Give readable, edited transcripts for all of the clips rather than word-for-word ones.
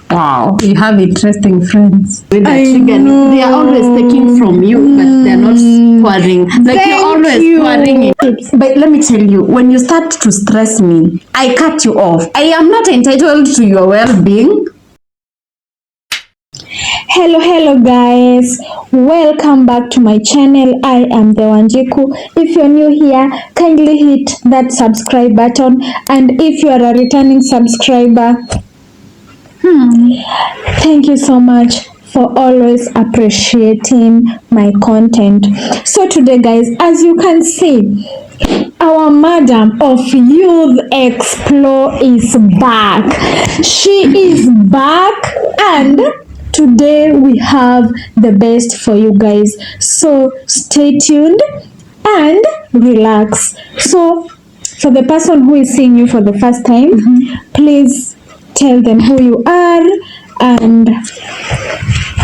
Wow, you have interesting friends. I know. They are always taking from you, but they're not pouring. Like you're always pouring it. But let me tell you, when you start to stress me, I cut you off. I am not entitled to your well-being. Hello guys, welcome back to my channel. I am the Wanjiku. If you're new here, kindly hit that subscribe button, and if you are a returning subscriber, thank you so much for always appreciating my content. So today guys, as you can see, our madam of Youth Explore is back. She is back, and today we have the best for you guys. So stay tuned and relax. So for the person who is seeing you for the first time, please tell them who you are and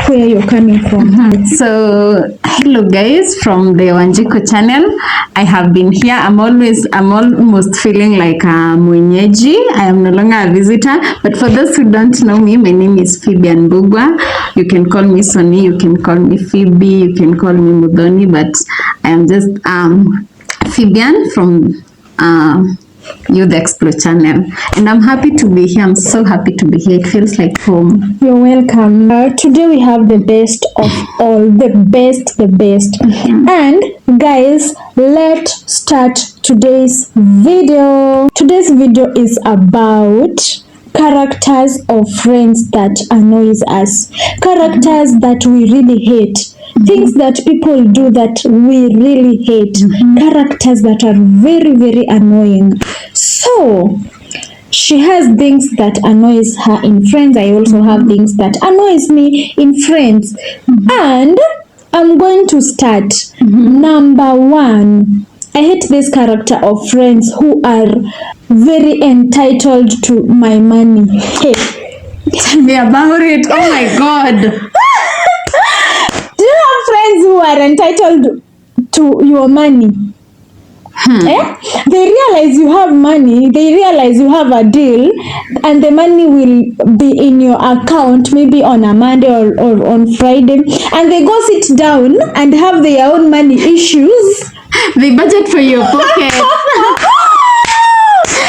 where you're coming from. So hello guys from the Wanjiku channel. I have been here. I'm almost feeling like a mwenyeji. I am no longer a visitor, but for those who don't know me, my name is Phoebe Mbugwa. You can call me Sonny, you can call me Phoebe, you can call me Mudoni, but I am just Phoebian from Youth Explore channel, and I'm happy to be here. I'm so happy to be here. It feels like home. You're welcome. Today we have the best of all, the best. And guys, let's start today's video. Today's video is about characters of friends that annoys us, characters that we really hate, things that people do that we really hate, characters that are very annoying. So she has things that annoys her in friends. I also have things that annoys me in friends, and I'm going to start. Number one, I hate this character of friends who are very entitled to my money. Hey, tell me about it. Oh my god. Do you have friends who are entitled to your money? They realize you have money, they realize you have a deal, and the money will be in your account maybe on a Monday or on Friday, and they go sit down and have their own money issues. They budget for your pocket.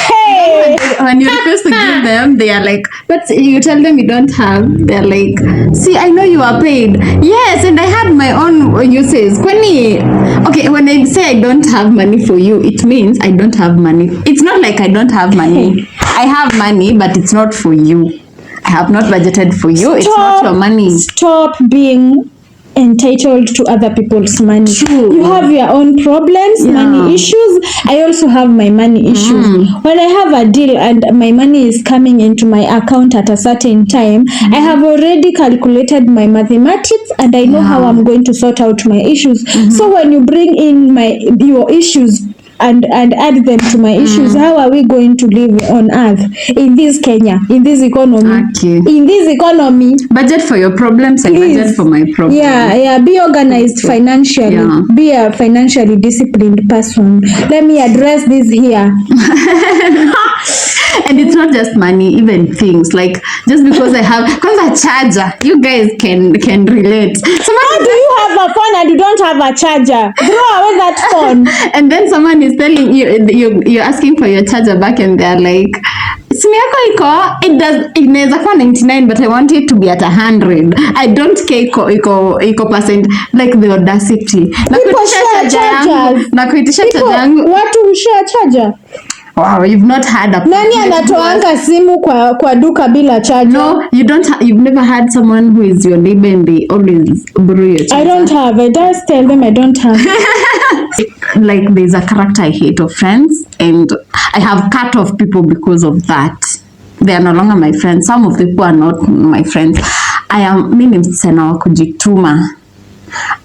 Hey, when you're supposed to give them, they are like, but you tell them you don't have. They're like, see, I know you are paid. Yes, and I had my own uses. Okay, when I say I don't have money for you, it means I don't have money. It's not like I don't have money. I have money, but it's not for you. I have not budgeted for you. It's not your money. Stop being entitled to other people's money. True. You have your own problems, money issues. I also have my money issues. When I have a deal and my money is coming into my account at a certain time, I have already calculated my mathematics, and I know how I'm going to sort out my issues. So when you bring in your issues and add them to my issues, how are we going to live on earth in this Kenya, in this economy? Okay. In this economy, budget for your problems and budget for my problems. Yeah, be organized financially. Be a financially disciplined person. Let me address this here. And it's not just money, even things like, just because I have a charger, you guys can relate. How do you have a phone and you don't have a charger? Throw away that phone. And then someone is telling you're asking for your charger back, and they're like, simu yako inaweza kuwa 99, but I want it to be at 100. I don't care iko percent, like the audacity. Na kuitisha charger yangu. Watu share charger. Wow, you've not had a... Nani anatoanga simu kwa duka bila charger? No, you've never had someone who is your neighbor and they always borrow your charger. I don't have. I just tell them I don't have. Like, there's a character I hate of friends, and I have cut off people because of that. They are no longer my friends. Some of the people are not my friends. Mimi msichana wa kujituma.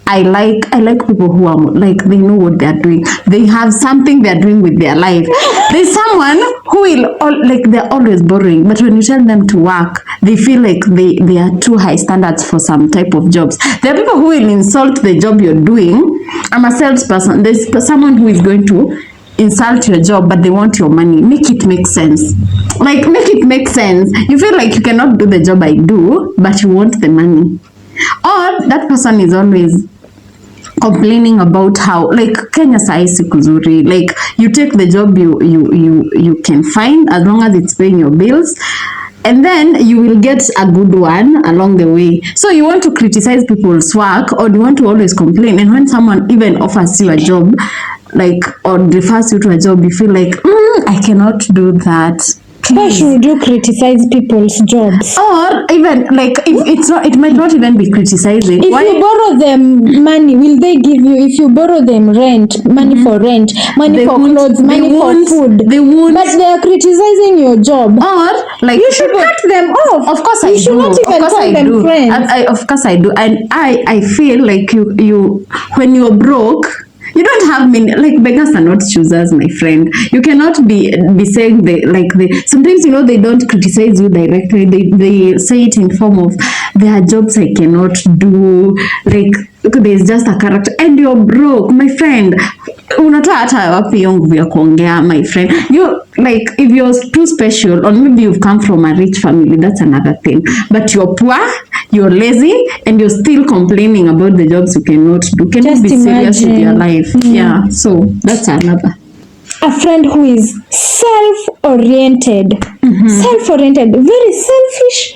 I like people who are like, they know what they're doing. They have something they're doing with their life. There's someone who will they're always borrowing, but when you tell them to work, they feel like they are too high standards for some type of jobs. There are people who will insult the job you're doing. I'm a salesperson. There's someone who is going to insult your job, but they want your money. Make it make sense. Like, make it make sense. You feel like you cannot do the job I do, but you want the money. Or that person is always complaining about how, like, Kenya sai siku zuri, like you take the job you can find as long as it's paying your bills, and then you will get a good one along the way. So you want to criticize people's work, or you want to always complain, and when someone even offers you a job, like, or refers you to a job, you feel like I cannot do that. Why should you criticize people's jobs? Or even like, if it's not, it might not even be criticizing. If you borrow them money, will they give you? If you borrow them money for rent, money They for won't- clothes, money they for won't- food, they won't. but they are criticizing your job. Or like, You should cut them off. Of course You I should do. not even Of course call I them do. friends. Of course I do. And I feel like you when you're broke, you don't have many, like, beggars are not choosers, my friend. You cannot be saying sometimes, you know, they don't criticize you directly. They say it in form of, there are jobs I cannot do, like, there's just a character, and you're broke, my friend. Unatoa hata wapi hiyo nguvu ya kuongea, my friend? You, like, if you're too special, or maybe you've come from a rich family, that's another thing. But you're poor, you're lazy, and you're still complaining about the jobs you cannot do. Can you Just be serious with your imagine. life? Yeah, so that's another. A friend who is self-oriented, very selfish.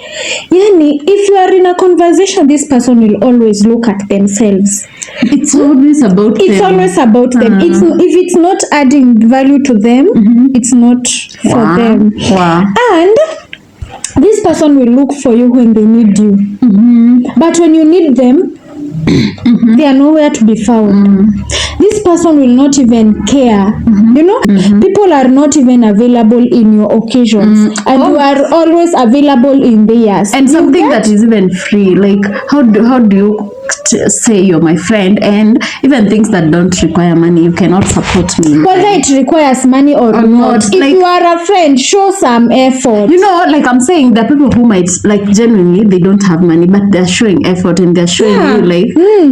Yani, if you are in a conversation, this person will always look at themselves. It's always about It's them. always about them. If it's not adding value to them, it's not for Wow. them. Wow. And this person will look for you when they need you. But when you need them, they are nowhere to be found. This person will not even care. You know, people are not even available in your occasions, and you are always available in theirs. And something that is even free, like, how do you say you're my friend, and even things that don't require money, you cannot support me. Whether it requires money or not, not, if like- you are a friend, show some effort. You know, like I'm saying, there are people who might, like, genuinely they don't have money, but they're showing effort, and they're showing Yeah. you, like,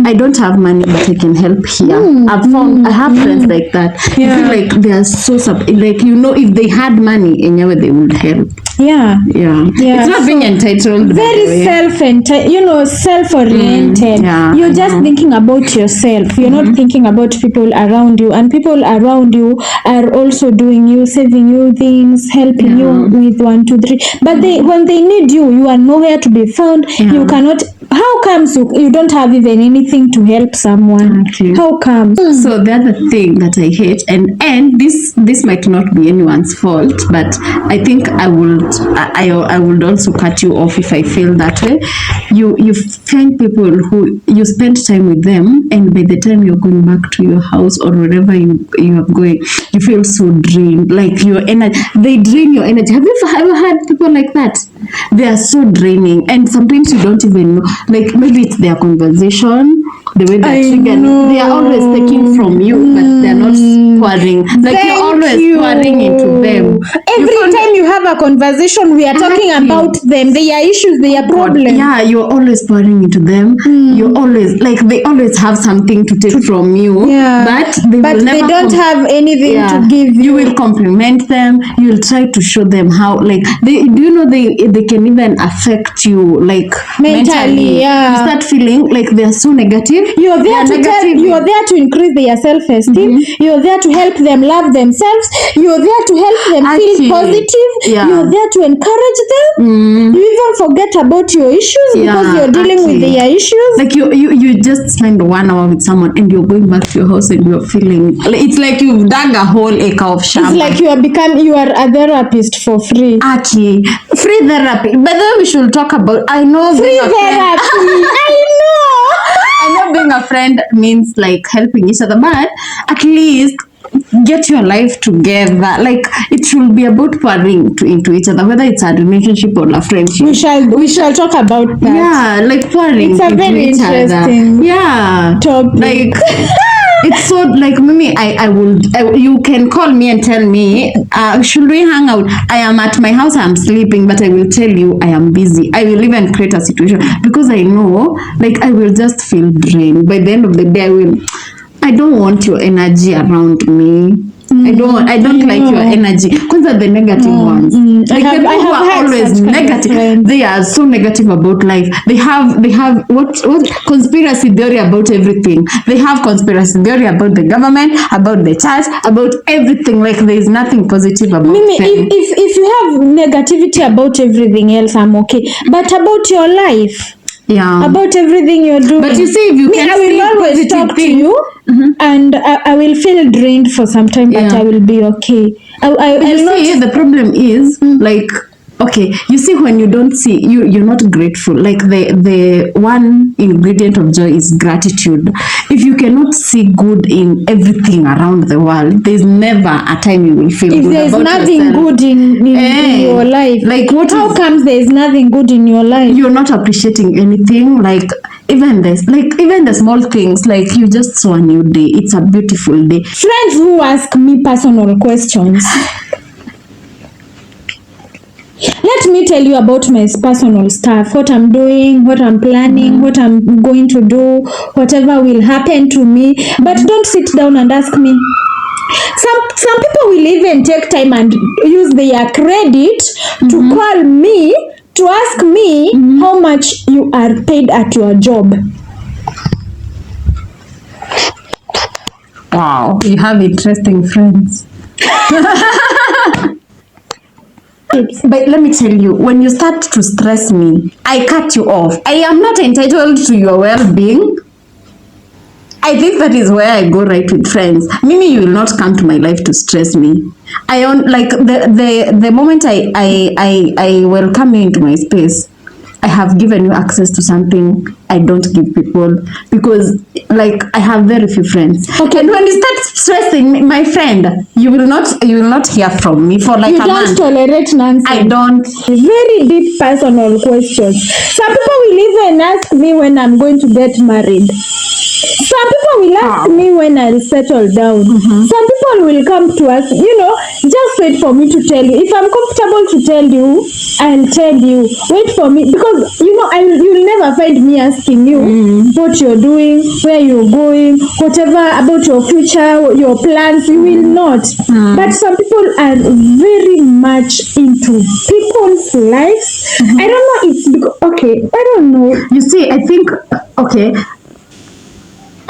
I don't have money, but I can help here. I have friends like that. Yeah. You feel like they are so like, you know, if they had money, anyway, they would help. Yeah. Yeah. Yeah, It's not being entitled. by the Very way. self-oriented. yeah, You're I just know. thinking about yourself. You're not thinking about people around you, and people around you are also doing you, saving you things, helping you with 1, 2, 3. But when they need you, you are nowhere to be found. Yeah. You cannot. How comes you don't have even anything to help someone? Exactly. How comes? So the other thing that I hate, and this might not be anyone's fault, but I think I would also cut you off if I feel that way. You find people who you spend time with them, and by the time you're going back to your house or wherever you are going, you feel so drained. Like your energy, they drain your energy. Have you ever had people like that? They are so draining, and sometimes you don't even know. Like, maybe it's their conversation, the way I they're triggering. know. They are always taking from you, but they're not pouring. Like, Thank you're always you. pouring into them. Every time you have a conversation, we are talking Exactly. about them, their issues, their problems. Yeah, you're always pouring into them. You're always, like, they always have something to take from you. Yeah. But they will never don't have anything to give You you. will compliment them. You will try to show them how, like, they can even affect you, like, Mentally, yeah. You start feeling like they're so negative. You're there to increase their self-esteem. You're there to help them love themselves. You're there to help them Actually, feel positive. yeah. You're there to encourage them. You even forget about your issues because you're dealing with their issues. Like, you just spend 1 hour with someone, and you're going back to your house, and you're feeling, it's like you've dug a whole acre of shamba. It's like you are a therapist for free. Actually, free therapy. But then we should talk about, I know Free being a friend- therapy. I know being a friend means, like, helping each other, but at least get your life together. Like, it should be about pouring into each other, whether it's a relationship or a friendship. We shall talk about that. Yeah, like pouring It's a into very each other. interesting Yeah, topic. like. It's so, like, Mimi, you can call me and tell me, should we hang out? I am at my house, I'm sleeping, but I will tell you I am busy. I will even create a situation, because I know, like, I will just feel drained. By the end of the day, I don't want your energy around me. I don't like your energy. Kwanza the negative ones. Like the people who are always negative. They are so negative about life. They have what conspiracy theory about everything. They have conspiracy theory about the government, about the church, about everything. Like there is nothing positive about Mimi, them. if you have negativity about everything else, I'm okay. But about your life, about everything you're doing. But you see, if you I will always talk to you, and I will feel drained for some time, but I will be okay. The problem is like, okay, you see, when you don't see, you're not grateful. Like the one ingredient of joy is gratitude. If you cannot see good in everything around the world, there's never a time you will feel if good there's about nothing yourself. good in your life, like how comes there's nothing good in your life? You're not appreciating anything. Like even the small things, like you just saw a new day. It's a beautiful day. Friends who ask me personal questions. Let me tell you about my personal stuff, what I'm doing, what I'm planning, what I'm going to do, whatever will happen to me. But don't sit down and ask me. Some people will even take time and use their credit to call me to ask me how much you are paid at your job. Wow, you have interesting friends. But let me tell you, when you start to stress me, I cut you off. I am not entitled to your well-being. I think that is where I go right with friends. Mimi, you will not come to my life to stress me. I own, like the moment I welcome you into my space, I have given you access to something I don't give people, because like I have very few friends. Okay. And when you start stressing me, my friend, you will not hear from me for like a month. You don't tolerate nonsense. I don't. Very deep personal questions. Some people will even ask me when I'm going to get married. Some people will ask me when I'll settle down. Some people will come to us, just wait for me to tell you. If I'm comfortable to tell you, I'll tell you. Wait for me, because you'll never find me asking you what you're doing, where you're going, whatever about your future, your plans. You will not. But some people are very much into people's lives. I don't know. It's because, okay, I don't know. You see, I think, okay,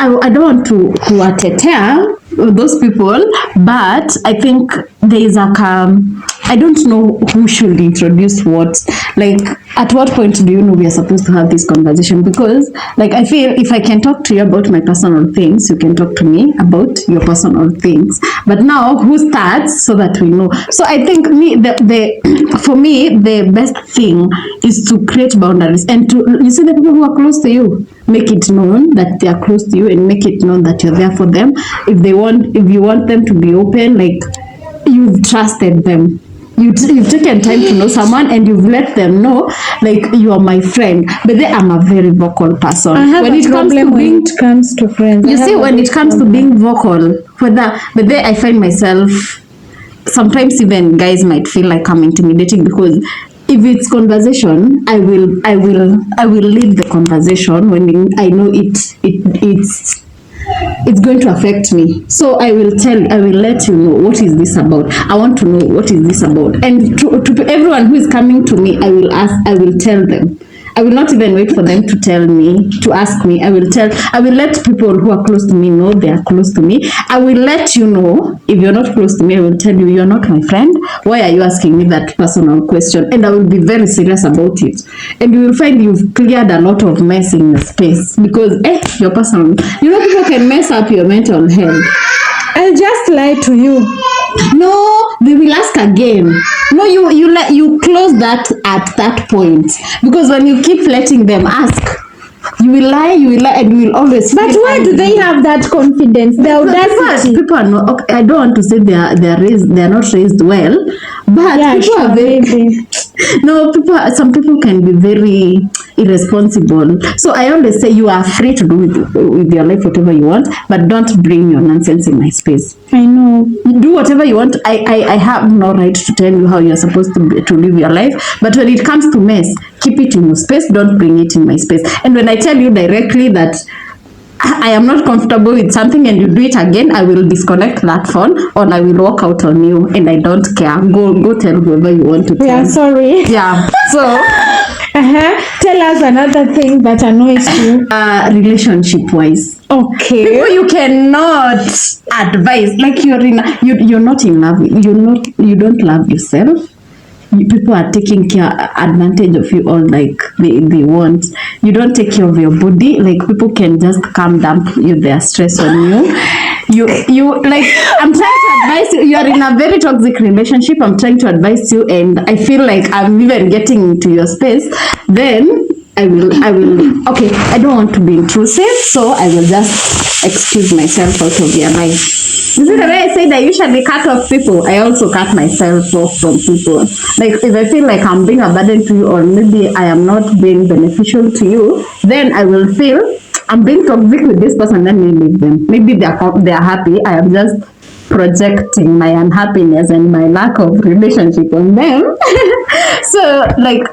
I don't want to atetea those people, but I think there is I don't know who should introduce what. Like, at what point do you know we are supposed to have this conversation? Because, like, I feel if I can talk to you about my personal things, you can talk to me about your personal things. But now, who starts so that we know? So I think for me, the best thing is to create boundaries and you see the people who are close to you, make it known that they are close to you and make it known that you're there for them. If you want them to be open, like, you've trusted them. You've taken time to know someone and you've let them know, like, you are my friend. But then I'm a very vocal person. I have when it comes to friends. You see, when it comes to being vocal, but then I find myself, sometimes even guys might feel like I'm intimidating, because if it's conversation, I will lead the conversation when I know it's going to affect me. So I will let you know, what is this about? I want to know, what is this about? And to everyone who is coming to me, I will tell them. I will not even wait for them to ask me. I will let people who are close to me know they are close to me. I will let you know. If you're not close to me, I will tell you, you're not my friend. Why are you asking me that personal question? And I will be very serious about it. And you will find you've cleared a lot of mess in your space, because your personal, people can mess up your mental health. I'll just lie to you. No, they will ask again. No, you close that at that point, because when you keep letting them ask, you will lie, and you will always. But where do they have that confidence? The audacity. People are not. Okay, I don't want to say they are not raised well, but people are very. No, some people can be very irresponsible. So I always say, you are free to do with your life whatever you want, but don't bring your nonsense in my space. I know. Do whatever you want. I have no right to tell you how you're supposed to live your life. But when it comes to mess, keep it in your space. Don't bring it in my space. And when I tell you directly that I am not comfortable with something and you do it again, I will disconnect that phone or I will walk out on you, and I don't care. Go tell whoever you want to tell. Yeah, sorry. Yeah. So Tell us another thing that annoys you. relationship wise. Okay. People you cannot advise, like you're not in love. You don't love yourself. People are taking advantage of you, or like they want. You don't take care of your body. Like people can just come dump their stress on you. You like, I'm trying to advise you. You are in a very toxic relationship. I'm trying to advise you, and I feel like I'm even getting into your space. Then I will okay, I don't want to be intrusive, so I will just excuse myself out of your life. You see the way I said I usually cut off people, I also cut myself off from people. Like if I feel like I'm being a burden to you, or maybe I am not being beneficial to you, then I will feel I'm being toxic with this person, then we leave them. Maybe they are happy. I am just projecting my unhappiness and my lack of relationship on them. So like,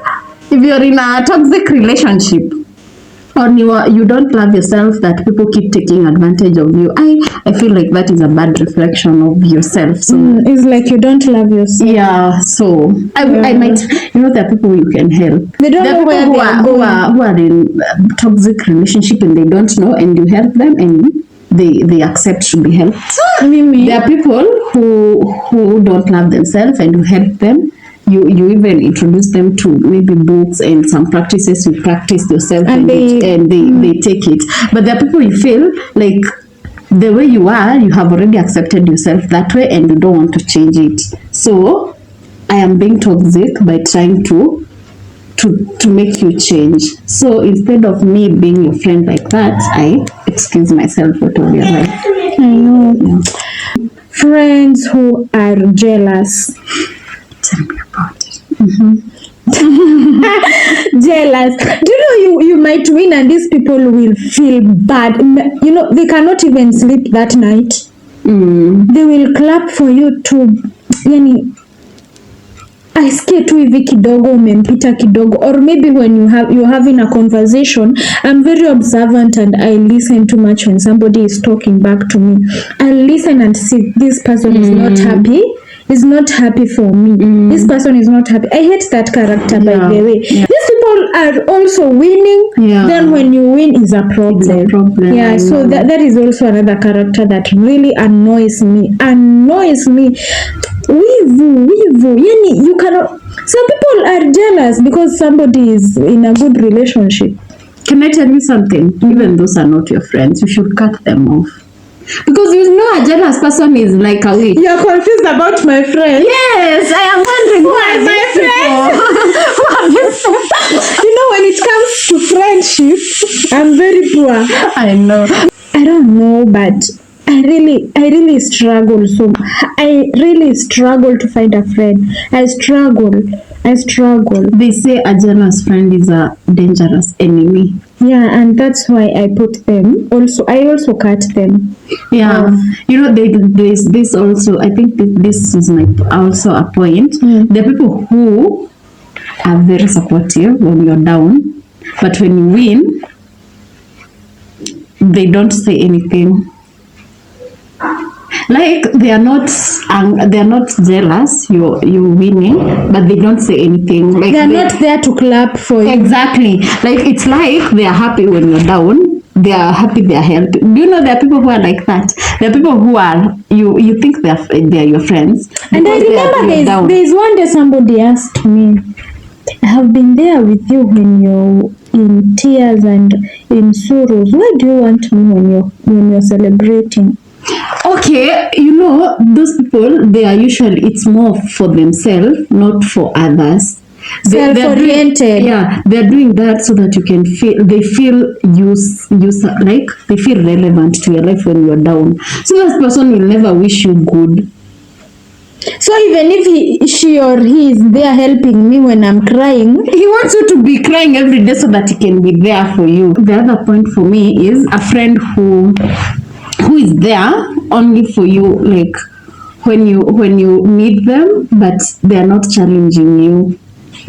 if you're in a toxic relationship or you don't love yourself, that people keep taking advantage of you, I feel like that is a bad reflection of yourself. So it's like you don't love yourself. Yeah, so I might, there are people you can help. They don't know where they are going. Who are in toxic relationship and they don't know, and you help them and they accept to be helped. There are people who don't love themselves and you help them. You even introduce them to maybe books and some practices you practice yourself, and they take it. But there are people you feel like the way you are, you have already accepted yourself that way and you don't want to change it. So I am being toxic by trying to make you change. So instead of me being your friend like that, I excuse myself out of your life. I know. Yeah. Friends who are jealous. Tell me about it. Jealous. Do you know you might win and these people will feel bad. They cannot even sleep that night. They will clap for you to asikie tu hivi kidogo umempita kidogo, or maybe when you're having a conversation. I'm very observant and I listen too much when somebody is talking back to me. I listen and see this person is not happy. Is not happy for me. This person is not happy. I hate that character, by the way. Yeah. These people are also winning. Yeah. Then when you win is a problem. It's a problem. Yeah, so that is also another character that really annoys me. Wivu. You cannot. Some people are jealous because somebody is in a good relationship. Can I tell you something? Even those are not your friends, you should cut them off. Because a jealous person is like a witch. You're confused about my friend. Yes, I am wondering who are my friends. When it comes to friendship, I'm very poor. I know. I don't know, but I really struggle. So I really struggle to find a friend. I struggle. They say a jealous friend is a dangerous enemy. Yeah, and that's why I put them. I also cut them. Yeah, there's this also. I think this is also a point. There are people who are very supportive when you're down, but when you win, they don't say anything. Like they are not jealous you're winning, but they don't say anything. Like they're not there to clap for you. Exactly. Like it's like they are happy when you're down. They are happy they are helping. Do you know there are people who are like that? There are people who are you think they are your friends. And I remember there's one day somebody asked me, I have been there with you when you're in tears and in sorrows. Why do you want me when you're celebrating? Okay, those people, they are usually, it's more for themselves, not for others. Self-oriented. They're doing that so that they feel like they feel relevant to your life when you're down. So this person will never wish you good. So even if she or he is there helping me when I'm crying, he wants you to be crying every day so that he can be there for you. The other point for me is a friend who is there only for you, like when you need them, but they are not challenging you.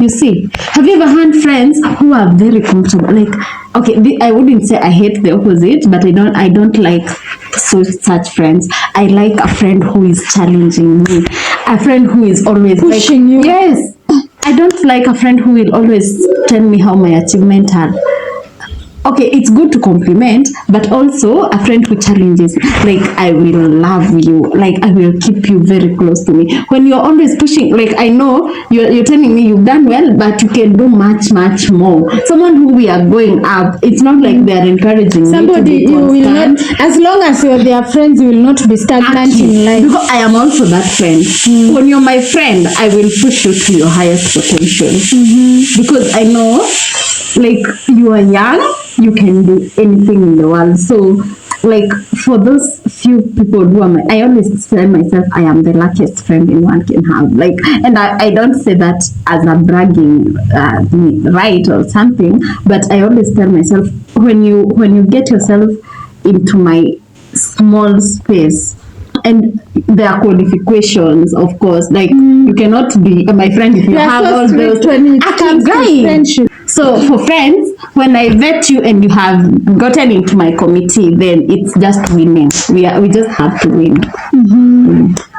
You see, have you ever had friends who are very comfortable? Like, okay, I wouldn't say I hate the opposite, but I don't like such friends. I like a friend who is challenging me, a friend who is always pushing you. Yes, I don't like a friend who will always tell me how my achievements are. Okay, it's good to compliment, but also a friend who challenges, like, I will love you, like, I will keep you very close to me. When you're always pushing, like, I know you're telling me you've done well, but you can do much more. Someone who we are going up, it's not like they are encouraging somebody me to be you will not, as long as you're their friends, you will not be stagnant in life. Because I am also that friend. When you're my friend, I will push you to your highest potential. Because I know, like, you are young, you can do anything in the world. So, like, for those few people who are I always tell myself I am the luckiest friend anyone can have. Like, and I don't say that as a bragging right or something, but I always tell myself, when you get yourself into my small space, and there are qualifications, of course, like, you cannot be my friend if you have all those friendship. So for friends, when I vet you and you have gotten into my committee, then it's just winning. We just have to win.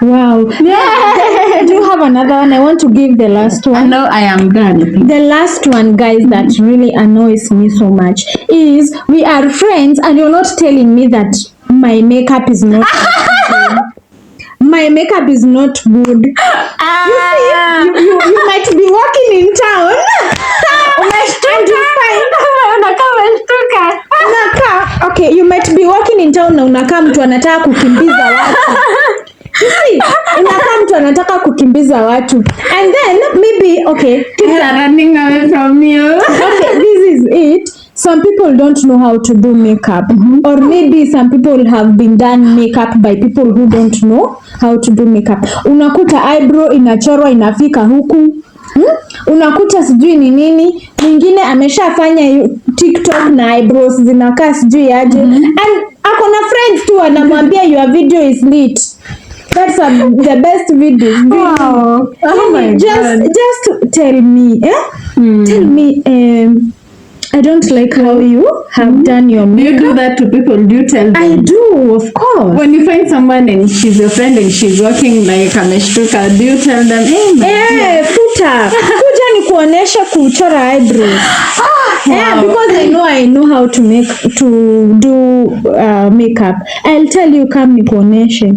Wow. Yeah. Do you have another one? I want to give the last one. No, I am done. The last one, guys, that really annoys me so much is we are friends and you're not telling me that my makeup is not my makeup is not good. You see, you might be walking in town and you find unakaa, okay, you might be walking in town na unakaa mtu anataka kukimbiza watu. You see, unakaa mtu anataka kukimbiza watu, and then maybe, okay, kids are running away from you. Okay, this is it. Some people don't know how to do makeup, or maybe some people have been done makeup by people who don't know how to do makeup. Unakuta eyebrow inachorwa inafika huku, unakuta sijui ni nini, mwingine ameshafanya TikTok na eyebrows zinakaa sijui aje, and akona friends tu anamwambia your video is lit. That's the best video. Wow. Oh my God. Just tell me, tell me, I don't like how you have done your makeup. Do you do that to people? Do you tell them? I do, of course. When you find someone and she's your friend and she's working like ameshtuka, do you tell them, hey, futa, kuja ni kuonesha kuchora eyebrows. Wow. Yeah, because I know how to do makeup. I'll tell you, come ni kuoneshe.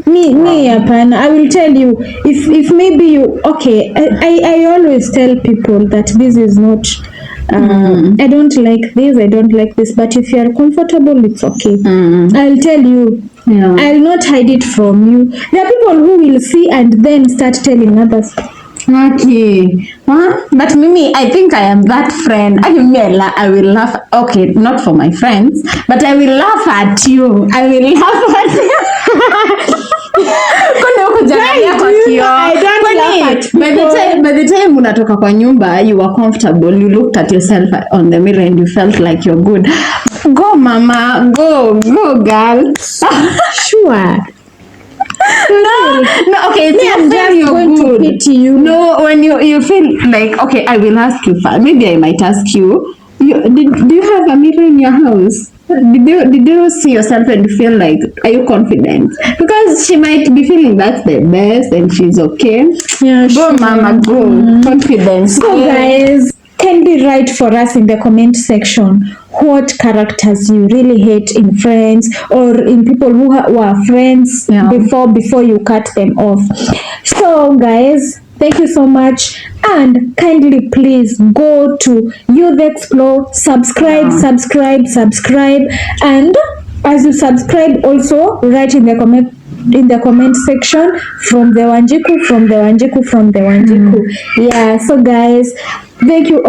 Me hapana. I will tell you if maybe you, okay, I always tell people that this is not I don't like this, I don't like this, but if you are comfortable, it's okay. I'll tell you. Yeah. I'll not hide it from you. There are people who will see and then start telling others. Okay. Huh? But Mimi, I think I am that friend. I will laugh. Okay, not for my friends, but I will laugh at you. I will laugh at you. By the time unatoka kwa nyumba, you were comfortable, you looked at yourself on the mirror and you felt like you're good. Go mama, go girl. Sure. No, okay, I'm just going to pity you. No, when you feel like, okay, I will ask you first. Maybe I might ask you, do you have a mirror in your house? Did you see yourself and feel like, are you confident? Because she might be feeling that's the best and she's okay. Yeah, go sure. Mama, go. Confidence. So guys, can be write for us in the comment section what characters you really hate in friends or in people who were friends before you cut them off. So guys, thank you so much, and kindly please go to Youth Explore, subscribe, and as you subscribe, also write in the comment section from the Wanjiku. Yeah, so guys, thank you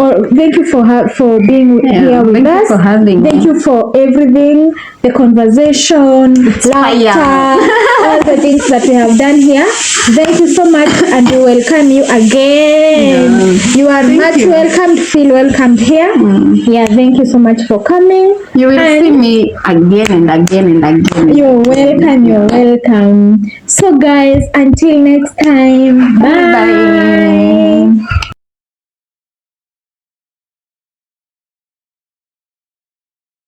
for being here with us. Thank you for everything, the conversation, laughter, all the things that we have done here. Thank you so much, and we welcome you again. You are welcome. Feel welcomed here. Yeah, thank you so much for coming. You will see me again and again. You're welcome. So guys, until next time, bye.